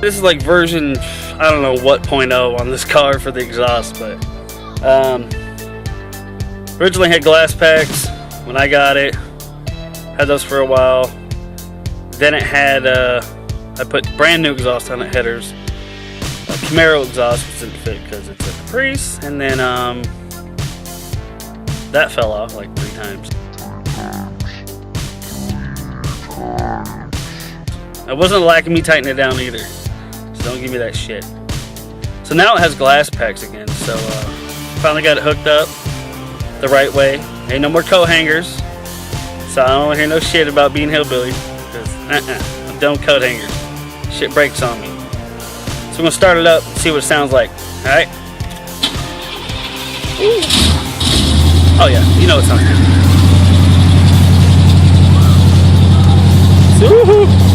This is like version, I don't know what, .0 on this car for the exhaust, but originally had glass packs when I got it. Had those for a while. Then it had, I put brand new exhaust on it, headers. Camaro exhaust, which didn't fit because it's a Caprice. And then that fell off like 3 times. It wasn't lacking me tightening it down either. So don't give me that shit. So now it has glass packs again. So finally got it hooked up the right way. Ain't no more coat hangers. So I don't want to hear no shit about being hillbilly. Because I'm done with coat hangers. Shit breaks on me. So I'm going to start it up and see what it sounds like. Alright? Oh yeah, you know it sounds good. Woohoo!